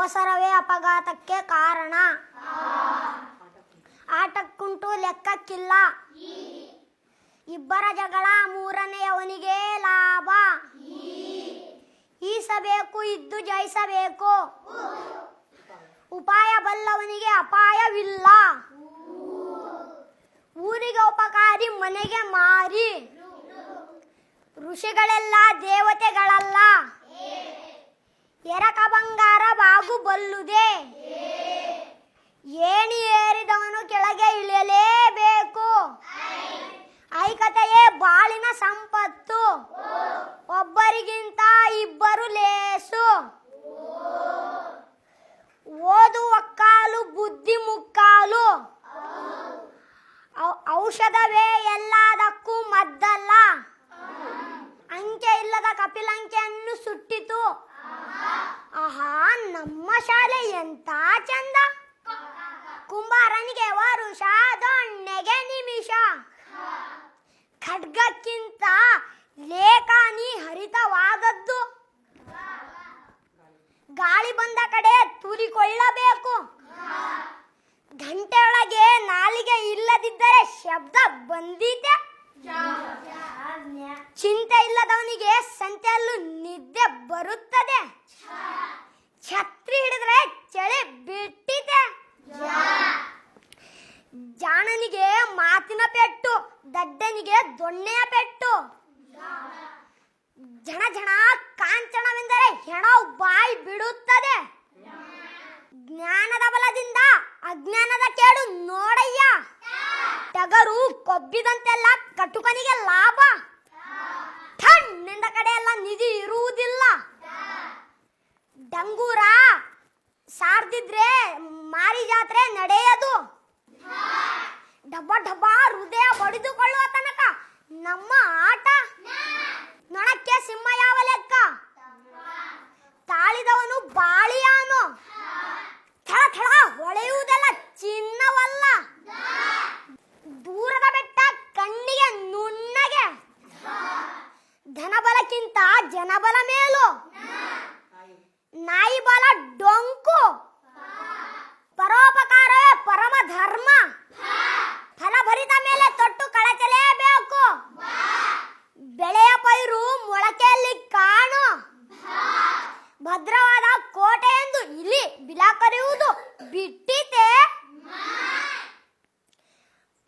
ಅವಸರವೇ ಅಪಘಾತಕ್ಕೆ ಕಾರಣ. ಆಟಕ್ಕುಂಟು ಲೆಕ್ಕಕ್ಕಿಲ್ಲ. ಇಬ್ಬರ ಜಗಳ ಮೂರನೆಯವನಿಗೆ ಲಾಭ. ಈಸಬೇಕು ಇದ್ದು ಜಯಿಸಬೇಕು. ಉಪಾಯ ಬಲ್ಲವನಿಗೆ ಅಪಾಯವಿಲ್ಲ. ಊರಿಗೆ ಉಪಕಾರಿ ಮನೆಗೆ ಮಾರಿ. ಋಷಿಗಳೆಲ್ಲ ದೇವತೆಗಳಲ್ಲ. ಎರಕ ಬಂಗಾರ ಬಾಗು ಬಲ್ಲುದೆ. ಏಣಿ ಏರಿದವನು ಕೆಳಗೆ ಇಳಿಯಲೇಬೇಕು. ಐಕತೆಯೇ ಬಾಳಿನ ಸಂಪತ್ತು. ಒಬ್ಬರಿಗಿಂತ ಇಬ್ಬರು ಲೇಸು. ಓದು ಒಕ್ಕಾಲು ಬುದ್ಧಿ ಮುಕ್ಕಾಲು. ಔಷಧವೇ ಎಲ್ಲದಕ್ಕೂ ಮದ್ದಲ್ಲ. ಅಂಕೆ ಇಲ್ಲದ ಕಪಿಲಂಕೆಯನ್ನು ಸುಟ್ಟಿತು. ಆಹಾ, ನಮ್ಮ ಶಾಲೆ ಎಂತ ಚಂದ. ಕುಂಬಾರನಿಗೆ ವರುಷ, ದೊಣ್ಣೆಗೆ ನಿಮಿಷ. ಖಡ್ಗಕ್ಕಿಂತ ಲೇಖನಿ ಹರಿತವಾದದ್ದು. ಗಾಳಿ ಬಂದ ಕಡೆ ತೂರಿಕೊಳ್ಳಬೇಕು. ಗಂಟೆಯೊಳಗೆ ನಾಲಿಗೆ ಇಲ್ಲದಿದ್ದರೆ ಶಬ್ದ ಬಂದೀತೆ. ಚಿಂತೆ ಇಲ್ಲದವನಿಗೆ ಸಂತೆಯಲ್ಲೂ ನಿದ್ದೆ ಬರುತ್ತದೆ. ಛತ್ರಿ ಹಿಡಿದ್ರೆ ಚಳಿ ಬಿಟ್ಟಿದೆ. ಜಾಣನಿಗೆ ಮಾತಿನ ಪೆಟ್ಟು, ದಡ್ಡನಿಗೆ ದೊಣ್ಣೆಯ ಪೆಟ್ಟು. ಜಣ ಜಣ ಕಾಂಚನವೆಂದರೆ ಹೆಣ ಬಾಯಿ ಬಿಡುತ್ತದೆ. ಜ್ಞಾನದ ಬಲದಿಂದ ಅಜ್ಞಾನದ ಕೇಡು ನೋಡಯ್ಯ. ಟಗರು ಕೊಬ್ಬಿದಂತೆಲ್ಲ ಕಟುಕನಿಗೆ ಲಾಭ. ಠಣ್ಣೆಂದ ಕಡೆಯೆಲ್ಲ ನಿಧಿ ಇರುವುದಿಲ್ಲ. ಡಂಗೂರ ಸಾರ್ದಿದ್ರೆ ಮಾರಿ ಜಾತ್ರೆ ನಡೆಯದು. ಡಬ್ಬ ಡಬ್ಬ ಹೃದಯ ಬಡಿದುಕೊಳ್ಳುವ ತನಕ ನಮ್ಮ ಆಟ. ನೊಣಕ್ಕೆ ಸಿಂಹ ಯಾವ ಲೆಕ್ಕ. ತಾಳಿದವನು ಬಾಳಿಯಾನು. ಥಳ ಥಳ ಹೊಳೆಯುವುದೆಲ್ಲ ಚಿನ್ನವಲ್ಲ. ದೂರದ ಬೆಟ್ಟ ಕಣ್ಣಿಗೆ ನುಣ್ಣಗೆ. ಧನಬಲಕ್ಕಿಂತ ಜನಬಲ ಮೇಲು. ನಾಯಿ ಬಲ ಡೊಂಕು. ಪರೋಪಕಾರವೇ ಪರಮ ಧರ್ಮ. ಫಲಭರಿತ ಮೇಲೆ ತೊಟ್ಟು ಕಳಚಲೇಬೇಕು. ಬೆಳೆಯ ಪೈರು ಮೊಳಕೆಯಲ್ಲಿ ಕಾಣು. ಭದ್ರವಾದ ಕೋಟೆ ಎಂದು ಇಲ್ಲಿ ಬಿಲ ಕರೆಯುವುದು ಬಿಟ್ಟಿತೆ.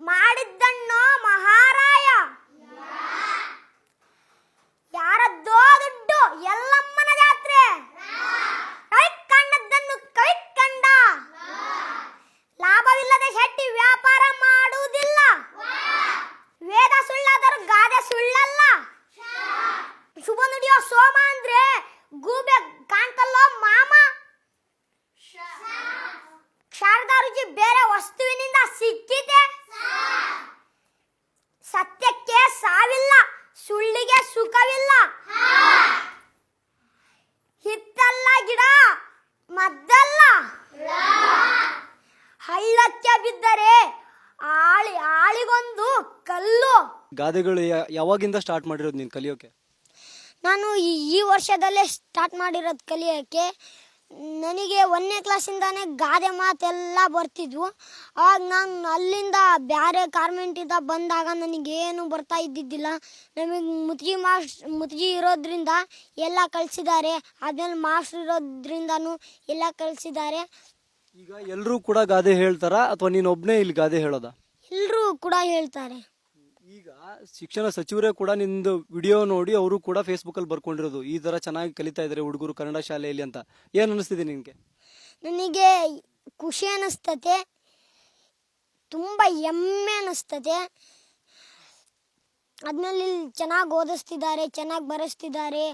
ಮಾಡಿದ್ದಣ್ಣೋ ಮಹಾರಾಯ. ಯಾರದ್ದೋ ದುಡ್ಡು ಎಲ್ಲಮ್ಮನ ಜಾತ್ರೆ. ಕೈ ಕಂಡದ್ದನ್ನು ಕೈ ಕಂಡ. ಲಾಭವಿಲ್ಲದೆ ಶೆಟ್ಟಿ ವ್ಯಾಪಾರ ಮಾಡುವುದಿಲ್ಲ. ವೇದ ಸುಳ್ಳಾದರೂ ಗಾದೆ ಸುಳ್ಳಲ್ಲ. ಶುಭ ನುಡಿಯೋ ಸೋಮ ಅಂದ್ರೆ ಗೂಬೆ ಕಾಣ್ತಲ್ಲೋ ಮಾಮ. ಶಾರದಾ ರುಚಿ ಬೇರೆ ವಸ್ತುವಿನಿಂದ ಸಿಕ್ಕಿದೆ. ಸತ್ಯಕ್ಕೆ ಸಾವಿಲ್ಲ, ಸುಳ್ಳಿಗೆ ಸುಖವಿಲ್ಲ. ಹಿತ್ತಲ್ಲ ಗಿಡ ಮದ್ದಲ್ಲ. ಹಳ್ಳಕ್ಕೆ ಬಿದ್ದರೆ ಆಳಿಗೊಂದು ಕಲ್ಲು. ಗಾದೆಗಳು ಯಾವಾಗಿಂದ ಸ್ಟಾರ್ಟ್ ಮಾಡಿರೋದು ನೀನು ಕಲಿಯೋಕೆ? ನಾನು ಈ ವರ್ಷದಲ್ಲೇ ಸ್ಟಾರ್ಟ್ ಮಾಡಿರೋದು ಕಲಿಯೋಕ್ಕೆ. ನನಗೆ 1ನೇ ಕ್ಲಾಸಿಂದಾನೇ ಗಾದೆ ಮಾತೆಲ್ಲ ಬರ್ತಿದ್ವು. ಆವಾಗ ನಾನು ಅಲ್ಲಿಂದ ಬೇರೆ ಕಾರ್ಮೆಂಟಿಂದ ಬಂದಾಗ ನನಗೇನು ಬರ್ತಾ ಇದ್ದಿದ್ದಿಲ್ಲ. ನಮಗೆ ಮುತ್ಜಿ ಇರೋದ್ರಿಂದ ಎಲ್ಲ ಕಲಿಸಿದ್ದಾರೆ. ಆದ್ಮೇಲೆ ಮಾಸ್ಟ್ರ್ ಇರೋದ್ರಿಂದನೂ ಎಲ್ಲ ಕಲಿಸಿದ್ದಾರೆ. ಈಗ ಎಲ್ಲರೂ ಕೂಡ ಗಾದೆ ಹೇಳ್ತಾರಾ ಅಥವಾ ನೀನು ಒಬ್ಬನೇ ಇಲ್ಲಿ ಗಾದೆ ಹೇಳೋದಾ? ಎಲ್ಲರೂ ಕೂಡ ಹೇಳ್ತಾರೆ. ಈಗ ಶಿಕ್ಷಣ ಸಚಿವರೇ ಕೂಡ ನಿಂದು ವಿಡಿಯೋ ನೋಡಿ ಅವರು ಕೂಡ ಫೇಸ್ಬುಕ್ ಅಲ್ಲಿ ಬರ್ಕೊಂಡಿರೋದು ಈ ತರ ಚೆನ್ನಾಗಿ ಕಲಿತಾ ಇದ್ದಾರೆ ಹುಡುಗರು ಕನ್ನಡ ಶಾಲೆಯಲ್ಲಿ ಅಂತ. ಏನ್ ಅನಿಸ್ತಿದೆ ನಿನ್ಗೆ? ನನಗೆ ಖುಷಿ ಅನಿಸ್ತತೆ, ತುಂಬಾ ಹೆಮ್ಮೆ ಅನಿಸ್ತತೆ. ಅದ್ರಲ್ಲಿ ಚೆನ್ನಾಗಿ ಓದಿಸ್ತಿದ್ದಾರೆ, ಚೆನ್ನಾಗಿ ಬರೆಸ್ತಿದ್ದಾರೆ,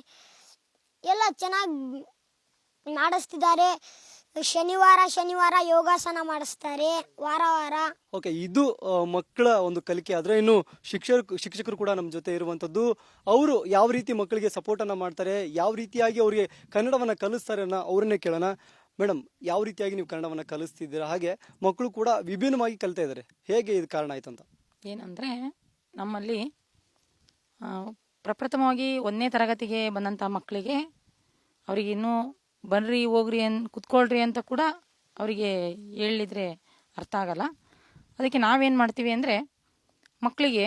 ಎಲ್ಲ ಚೆನ್ನಾಗಿ ಮಾಡಿಸ್ತಿದ್ದಾರೆ. ಶನಿವಾರ ಯೋಗಾಸನ ಮಾಡಿಸ್ತಾರೆ ವಾರ. ಓಕೆ, ಇದು ಮಕ್ಕಳ ಒಂದು ಕಲಿಕೆ ಆದ್ರೆ ಇನ್ನು ಶಿಕ್ಷಕರು ಕೂಡ ನಮ್ಮ ಜೊತೆ ಇರುವಂತದ್ದು. ಅವರು ಯಾವ ರೀತಿ ಮಕ್ಕಳಿಗೆ ಸಪೋರ್ಟ್ ಅನ್ನ ಮಾಡ್ತಾರೆ, ಯಾವ ರೀತಿಯಾಗಿ ಅವರಿಗೆ ಕನ್ನಡವನ್ನ ಕಲಿಸ್ತಾರೆ ಅನ್ನೋ ಅವ್ರನ್ನೇ ಕೇಳೋಣ. ಮೇಡಮ್, ಯಾವ ರೀತಿಯಾಗಿ ನೀವು ಕನ್ನಡವನ್ನ ಕಲಿಸ್ತಿದ್ದೀರಾ, ಹಾಗೆ ಮಕ್ಕಳು ಕೂಡ ವಿಭಿನ್ನವಾಗಿ ಕಲಿತಾ ಇದ್ದಾರೆ, ಹೇಗೆ ಇದು ಕಾರಣ ಆಯ್ತಂತ? ಏನಂದ್ರೆ ನಮ್ಮಲ್ಲಿ ಪ್ರಪ್ರಥಮವಾಗಿ 1ನೇ ತರಗತಿಗೆ ಬಂದಂಥ ಮಕ್ಕಳಿಗೆ ಅವರಿಗೆ ಇನ್ನೂ ಬನ್ರಿ ಹೋಗ್ರಿ ಕುತ್ಕೊಳ್ರಿ ಅಂತ ಕೂಡ ಅವರಿಗೆ ಹೇಳಿದ್ರೆ ಅರ್ಥ ಆಗಲ್ಲ. ಅದಕ್ಕೆ ನಾವೇನು ಮಾಡ್ತೀವಿ ಅಂದರೆ ಮಕ್ಕಳಿಗೆ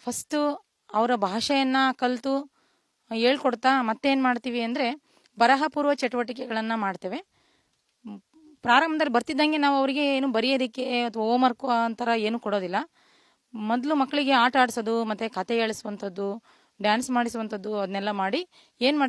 ಫಸ್ಟು ಅವರ ಭಾಷೆಯನ್ನು ಕಲಿತು ಹೇಳ್ಕೊಡ್ತಾ ಮತ್ತೇನು ಮಾಡ್ತೀವಿ ಅಂದರೆ ಬರಹಪೂರ್ವ ಚಟುವಟಿಕೆಗಳನ್ನು ಮಾಡ್ತೇವೆ. ಪ್ರಾರಂಭದಲ್ಲಿ ಬರ್ತಿದ್ದಂಗೆ ನಾವು ಅವರಿಗೆ ಏನು ಬರೆಯೋದಕ್ಕೆ ಅಥವಾ ಹೋಮ್ವರ್ಕ್ ಅಂತರ ಏನು ಕೊಡೋದಿಲ್ಲ. ಮೊದಲು ಮಕ್ಕಳಿಗೆ ಆಟ ಆಡಿಸೋದು ಮತ್ತು ಕತೆ ಹೇಳಿಸುವಂಥದ್ದು, ಡ್ಯಾನ್ಸ್ ಮಾಡಿಸುವಂಥದ್ದು ಅದನ್ನೆಲ್ಲ ಮಾಡಿ ಏನು ಮಾಡ್ತೀವಿ